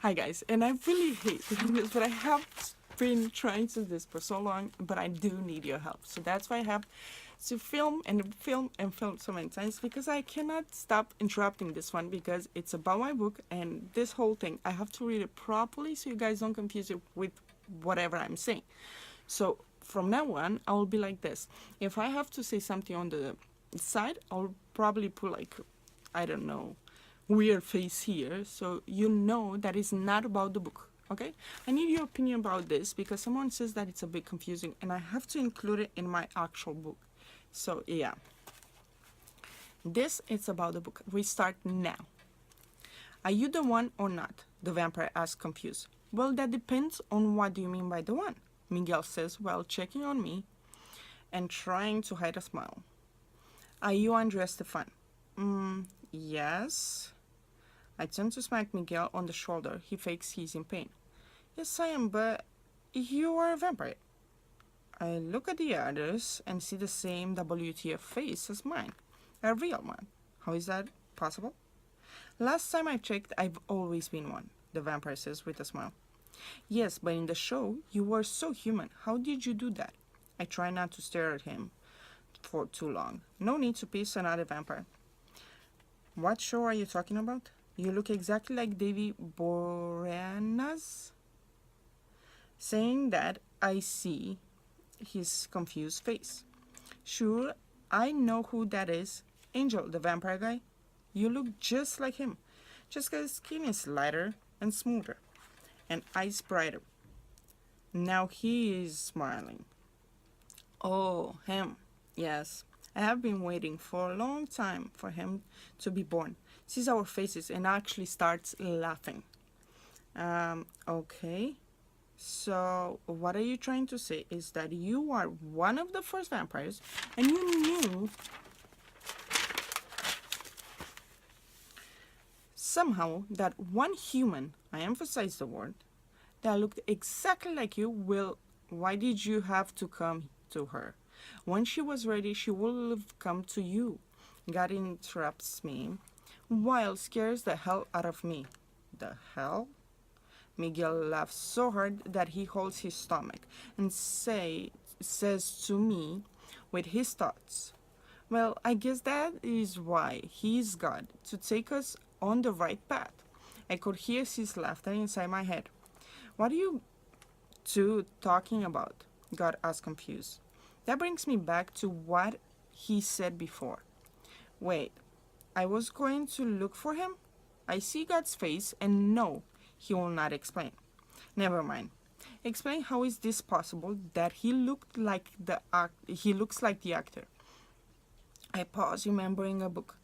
Hi guys, and I really hate doing this, but I have been trying to do this for so long, but I do need your help. So that's why I have to film and film and film so many times, because I cannot stop interrupting this one, because it's about my book and this whole thing. I have to read it properly so you guys don't confuse it with whatever I'm saying. So from now on, I will be like this. If I have to say something on the side, I'll probably put like, I don't know, weird face here, so you know that it's not about the book. Okay, I need your opinion about this because someone says that it's a bit confusing and I have to include it in my actual book. So yeah, this is about the book. We start now. Are you the one or not? The vampire asks, confused. Well, that depends on what do you mean by the one, Miguel says while checking on me and trying to hide a smile. Are you Andrea Stefan? Yes. I turn to smack Miguel on the shoulder. He fakes he's in pain. Yes, I am, but you are a vampire. I look at the others and see the same WTF face as mine. A real one. How is that possible? Last time I checked, I've always been one, the vampire says with a smile. Yes, but in the show, you were so human. How did you do that? I try not to stare at him for too long. No need to piss another vampire. What show are you talking about? You look exactly like Davy Boreanaz. Saying that, I see his confused face. Sure, I know who that is. Angel, the vampire guy. You look just like him. Just his skin is lighter and smoother, and eyes brighter. Now he is smiling. Oh, him. Yes. I have been waiting for a long time for him to be born. Sees our faces and actually starts laughing. Okay. So what are you trying to say is that you are one of the first vampires and you knew somehow that one human, I emphasize the word, that looked exactly like you will. Why did you have to come to her? When she was ready, she would have come to you. God interrupts me, while scares the hell out of me. The hell? Miguel laughs so hard that he holds his stomach and says to me with his thoughts, well, I guess that is why he is God, to take us on the right path. I could hear his laughter inside my head. What are you two talking about? God asked, confused. That brings me back to what he said before. Wait, I was going to look for him? I see God's face and no, he will not explain. Never mind. Explain how is this possible that he looks like the actor. I pause, remembering a book.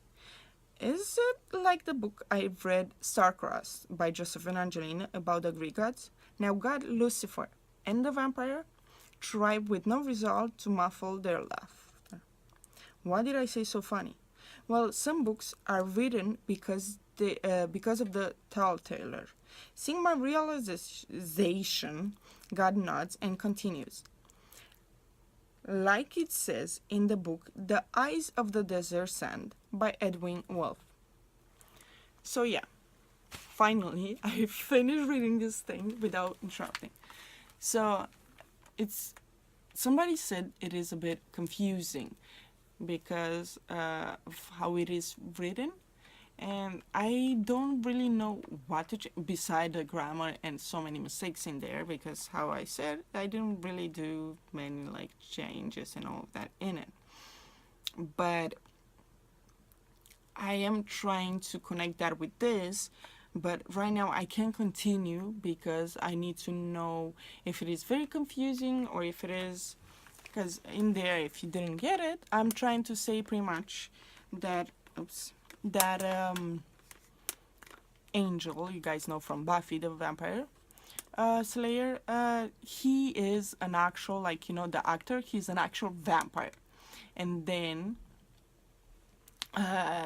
Is it like the book I've read, Star-Crossed, by Josephine Angeline, about the Greek gods? Now God, Lucifer, and the vampire tried with no result to muffle their laughter. Why did I say so funny? Well, some books are written because of the telltale. Seeing my realization, God nods and continues. Like it says in the book, The Eyes of the Desert Sand by Edwin Wolfe. So yeah, finally, I finished reading this thing without interrupting. So somebody said it is a bit confusing because of how it is written. And I don't really know what to beside the grammar and so many mistakes in there, because how I said, I didn't really do many like changes and all of that in it. But I am trying to connect that with this, but right now I can't continue because I need to know if it is very confusing or if it is, because in there, if you didn't get it, I'm trying to say pretty much that, Angel, you guys know from Buffy the Vampire Slayer, he is an actual, like, you know, the actor, he's an actual vampire. And then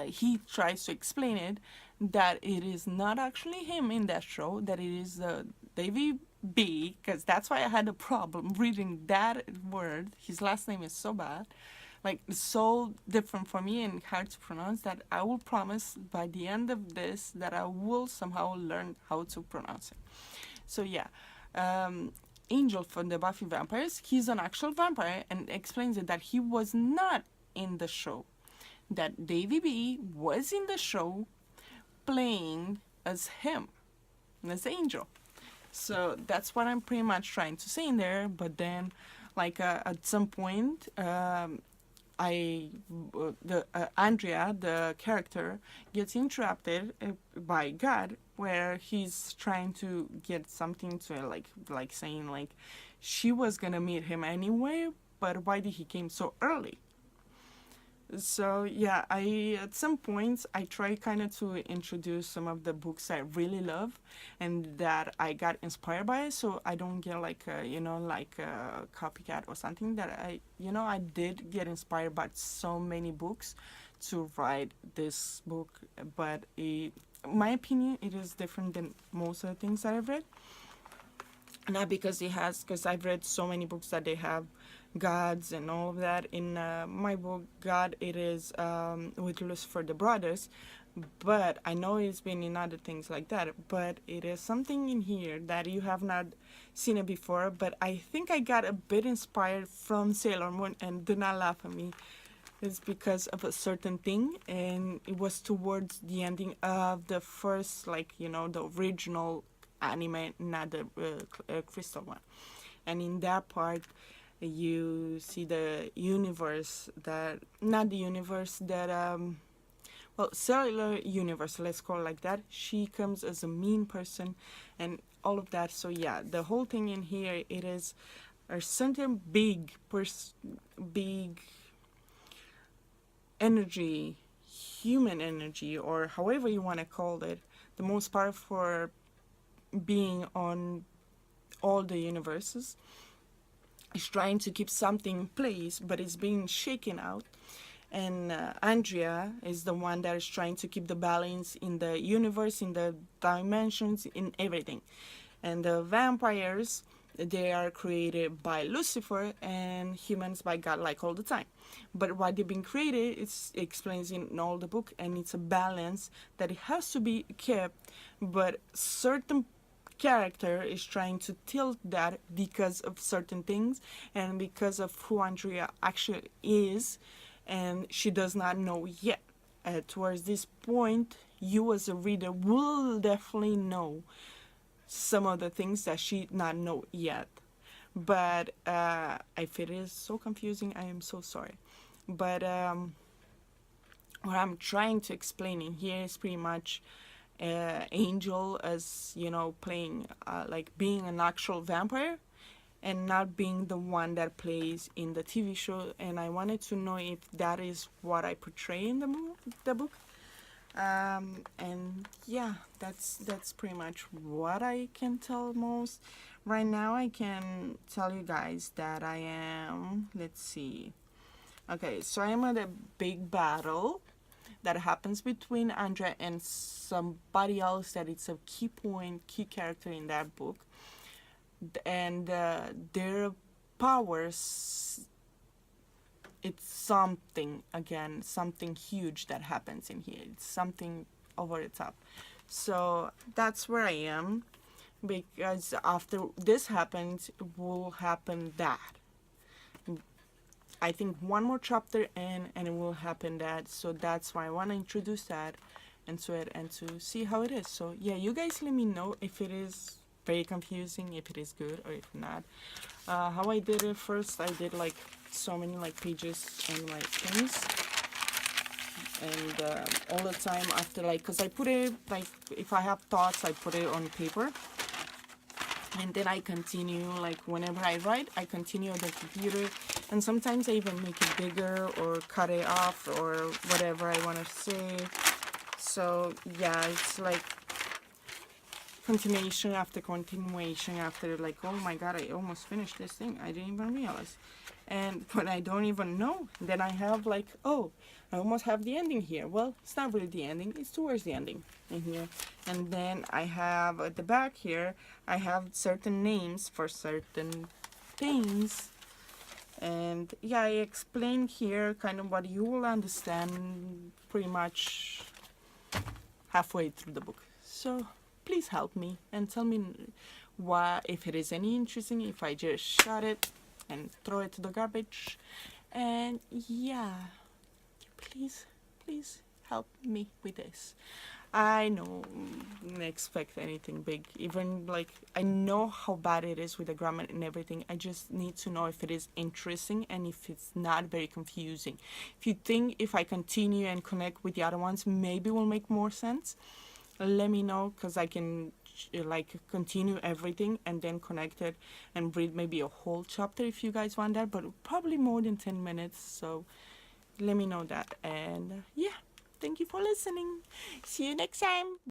he tries to explain it that it is not actually him in that show, that it is Davy B, because that's why I had a problem reading that word. His last name is so bad. like so different for me and hard to pronounce that I will promise by the end of this that I will somehow learn how to pronounce it. So yeah, Angel from the Buffy Vampires, he's an actual vampire and explains it that he was not in the show. That Davy B was in the show playing as him, as Angel. So that's what I'm pretty much trying to say in there. But then, like at some point, Andrea, the character, gets interrupted by God, where he's trying to get something to like saying like she was gonna meet him anyway, but why did he came so early? So yeah, I at some points I try kind of to introduce some of the books I really love and that I got inspired by, so I don't get like a, like a copycat or something. That I did get inspired by so many books to write this book, but my opinion, it is different than most of the things that I've read. Not because I've read so many books that they have gods and all of that. In my book, God, it is with Lucifer the Brothers, but I know it's been in other things like that, but it is something in here that you have not seen it before, but I think I got a bit inspired from Sailor Moon, and do not laugh at me. It's because of a certain thing, and it was towards the ending of the first, the original anime, not the crystal one. And in that part, you see the universe that, not the universe that, cellular universe, let's call it like that. She comes as a mean person and all of that. So yeah, the whole thing in here, it is a certain big energy, human energy, or however you want to call it, the most powerful being on all the universes, is trying to keep something in place, but it's being shaken out. And Andrea is the one that is trying to keep the balance in the universe, in the dimensions, in everything. And the vampires, they are created by Lucifer, and humans by God, like all the time. But why they've been created, it explains in all the book, and it's a balance that it has to be kept, but certain character is trying to tilt that because of certain things and because of who Andrea actually is, and she does not know yet. Towards this point, you as a reader will definitely know some of the things that she not know yet. But if it is so confusing, I am so sorry. But what I'm trying to explain in here is pretty much Angel as, playing being an actual vampire and not being the one that plays in the TV show. And I wanted to know if that is what I portray in the book. And yeah, that's pretty much what I can tell most. Right now I can tell you guys that I am, let's see. Okay, so I am at a big battle that happens between Andrea and somebody else that it's a key character in that book. And their powers, it's something huge that happens in here. It's something over the top. So that's where I am, because after this happens, will happen that. I think one more chapter in and it will happen that. So that's why I want to introduce that and to see how it is. So yeah, you guys let me know if it is very confusing, if it is good or if not. How I did it first, I did so many pages and things, and all the time after because I put it if I have thoughts, I put it on paper, and then I continue whenever I write, I continue on the computer, and sometimes I even make it bigger or cut it off or whatever I want to say. So yeah, it's continuation after continuation after oh my god, I almost finished this thing, I didn't even realize. And when I don't even know, then I have oh, I almost have the ending here. Well, it's not really the ending, it's towards the ending in here. And then I have at the back here, I have certain names for certain things. And yeah, I explain here kind of what you will understand pretty much halfway through the book. So please help me and tell me why, if it is any interesting, if I just shut it and throw it to the garbage. And yeah, please help me with this. I know, expect anything big. Even like, I know how bad it is with the grammar and everything. I just need to know if it is interesting and if it's not very confusing. If you think if I continue and connect with the other ones, maybe will make more sense, let me know, because I can like continue everything and then connect it and read maybe a whole chapter if you guys want that, but probably more than 10 minutes. So let me know that. And yeah, thank you for listening. See you next time.